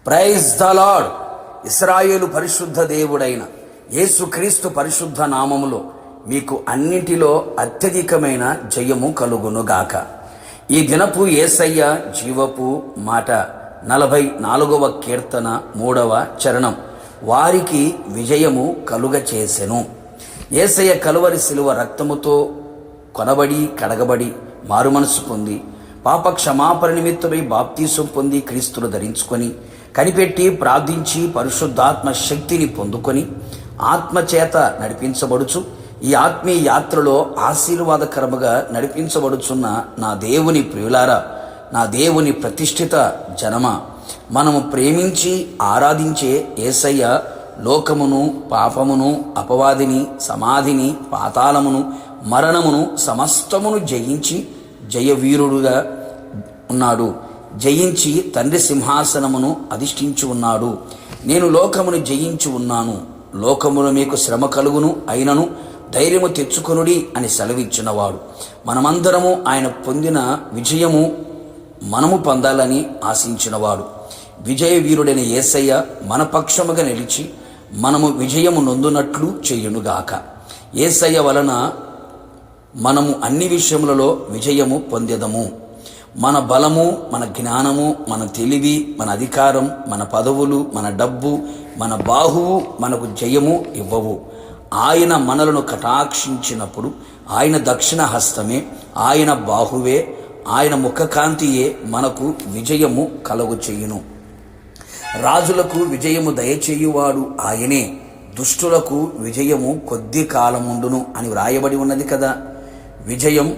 Praise the lord. ఇశ్రాయేలు పరిశుద్ధ దేవుడైన యేసుక్రీస్తు పరిశుద్ధ నామములో మీకు అన్నిటిలో అత్యధికమైన జయము కలుగునుగాక. ఈ దినపు యేసయ్య జీవపు మాట 44వ కీర్తన 3వ చరణం. వారికి విజయము కలుగచేసెను. యేసయ్య కలువరి శిలువ రక్తముతో కొనబడి కడగబడి మారుమనసు పొంది పాప క్షమాపణ నిమిత్తమై బాప్తీసం పొంది క్రీస్తును ధరించుకొని కనిపెట్టి ప్రార్థించి పరిశుద్ధాత్మ శక్తిని పొందుకొని ఆత్మచేత నడిపించబడుచు ఈ ఆత్మీయ యాత్రలో ఆశీర్వాదకరముగా నడిపించబడుచున్న నా దేవుని ప్రియులారా, నా దేవుని ప్రతిష్ఠిత జనమ, మనము ప్రేమించి ఆరాధించే యేసయ్య లోకమును, పాపమును, అపవాదిని, సమాధిని, పాతాళమును, మరణమును సమస్తమును జయించి జయవీరుడుగా ఉన్నాడు. జయించి తండ్రి సింహాసనమును అధిష్ఠించి ఉన్నాడు. నేను లోకమును జయించి ఉన్నాను, లోకములో మీకు శ్రమ కలుగును, అయినను ధైర్యము తెచ్చుకొనుడి అని సెలవిచ్చినవాడు. మనమందరము ఆయన పొందిన విజయము మనము పొందాలని ఆశించినవాడు. విజయ వీరుడైన యేసయ్య మన పక్షముగా నిలిచి మనము విజయము నొందునట్లు చేయునుగాక. యేసయ్య వలన మనము అన్ని విషయములలో విజయము పొందెదము. మన బలము, మన జ్ఞానము, మన తెలివి, మన అధికారం, మన పదవులు, మన డబ్బు, మన బాహువు మనకు జయము ఇవ్వవు. ఆయన మనలను కటాక్షించినప్పుడు ఆయన దక్షిణ హస్తమే, ఆయన బాహువే, ఆయన ముఖకాంతియే మనకు విజయము కలుగు చేయును. రాజులకు విజయము దయచేయువాడు ఆయనే, దుష్టులకు విజయము కొద్ది కాలముండును అని వ్రాయబడి ఉన్నది కదా. విజయం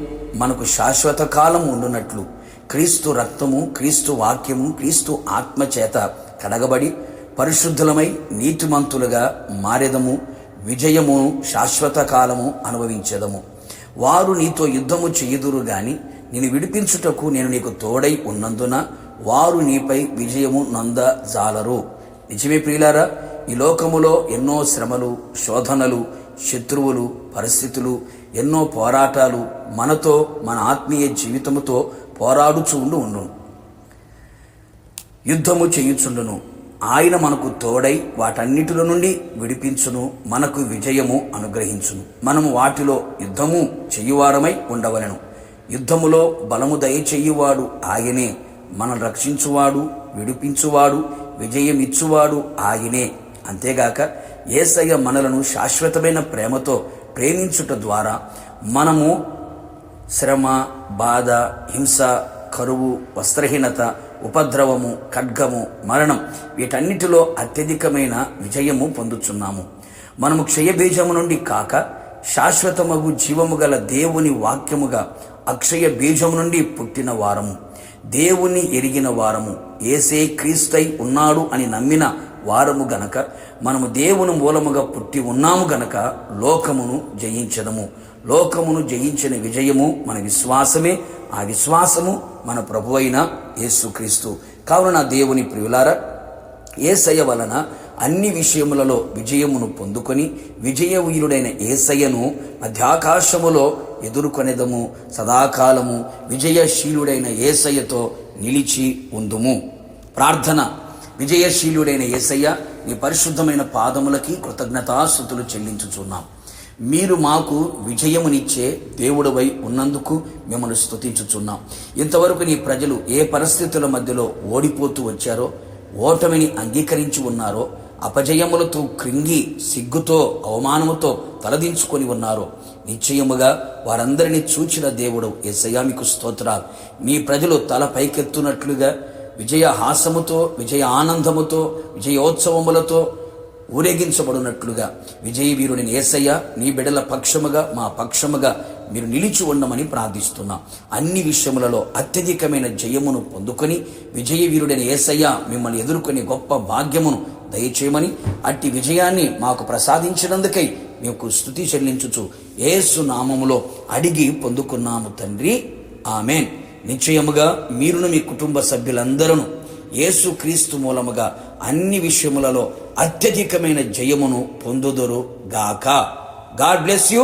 మనకు శాశ్వత కాలం ఉండునట్లు క్రీస్తు రక్తము, క్రీస్తు వాక్యము, క్రీస్తు ఆత్మచేత కడగబడి పరిశుద్ధులమై నీతిమంతులుగా మారెదము. విజయము శాశ్వత కాలము అనుభవించెదము. వారు నీతో యుద్ధము చేయుదురు గాని నేను విడిపించుటకు నేను నీకు తోడై ఉన్నందున వారు నీపై విజయము నొందజాలరు. నిజమే ప్రియులారా, ఈ లోకములో ఎన్నో శ్రమలు, శోధనలు, శత్రువులు, పరిస్థితులు, ఎన్నో పోరాటాలు మనతో, మన ఆత్మీయ జీవితముతో పోరాడుచుండును, యుద్ధము చేయుచుండును. ఆయన మనకు తోడై వాటన్నిటిలో నుండి విడిపించును, మనకు విజయము అనుగ్రహించును. మనము వాటిలో యుద్ధము చేయువారమై ఉండవలెను. యుద్ధములో బలము దయచేయువాడు ఆయనే, మనం రక్షించువాడు, విడిపించువాడు, విజయమిచ్చువాడు ఆయనే. అంతేగాక యేసయ్య మనలను శాశ్వతమైన ప్రేమతో ప్రేమించుట ద్వారా మనము శ్రమ, బాధ, హింస, కరువు, వస్త్రహీనత, ఉపద్రవము, ఖడ్గము, మరణం వీటన్నిటిలో అత్యధికమైన విజయము పొందుచున్నాము. మనము క్షయబీజము నుండి కాక శాశ్వతమగు జీవము గల దేవుని వాక్యముగా అక్షయ బీజము నుండి పుట్టిన వారము, దేవుని ఎరిగిన వారము, యేసే క్రీస్తై ఉన్నాడు అని నమ్మిన వారము గనక మనము దేవుని మూలముగా పుట్టి ఉన్నాము గనక లోకమును జయించదము. లోకమును జయించిన విజయము మన విశ్వాసమే. ఆ విశ్వాసము మన ప్రభువైన యేసుక్రీస్తు. కావున నా దేవుని ప్రియులారా, యేసయ్య వలన అన్ని విషయములలో విజయమును పొందుకొని విజయవీరుడైన యేసయ్యను మధ్యాకాశములో ఎదుర్కొనేదము. సదాకాలము విజయశీలుడైన యేసయ్యతో నిలిచి ఉందుము. ప్రార్థన. విజయశీలుడైన యేసయ్య, నీ పరిశుద్ధమైన పాదములకి కృతజ్ఞతాస్తుతులు చెల్లించుచున్నాం. మీరు మాకు విజయమునిచ్చే దేవుడవై ఉన్నందుకు మిమ్మల్ని స్తుతించుచున్నాం. ఇంతవరకు నీ ప్రజలు ఏ పరిస్థితుల మధ్యలో ఓడిపోతూ వచ్చారో, ఓటమిని అంగీకరించి ఉన్నారో, అపజయములతో కృంగి సిగ్గుతో అవమానముతో తలదించుకొని ఉన్నారో, నిశ్చయముగా వారందరినీ చూచిన దేవుడు యేసయ్య మీకు స్తోత్రాలు. నీ ప్రజలు తల పైకెత్తునట్లుగా విజయ హాసముతో, విజయ ఆనందముతో, విజయోత్సవములతో ఊరేగించబడినట్లుగా విజయ వీరుడిని యేసయ్య నీ బిడ్డల పక్షముగా, మా పక్షముగా మీరు నిలిచి ఉండమని ప్రార్థిస్తున్నాం. అన్ని విషయములలో అత్యధికమైన జయమును పొందుకొని విజయ వీరుడైన యేసయ్య మిమ్మల్ని ఎదుర్కొని గొప్ప భాగ్యమును దయచేయమని, అట్టి విజయాన్ని మాకు ప్రసాదించినందుకై మీకు స్తుతి చెల్లించుచు యేసు నామములో అడిగి పొందుకున్నాము తండ్రి, ఆమేన్. నిశ్చయముగా మీరును మీ కుటుంబ సభ్యులందరూ యేసు క్రీస్తు మూలముగా అన్ని విషయములలో అత్యధికమైన జయమును పొందుదురు గాక. God bless you.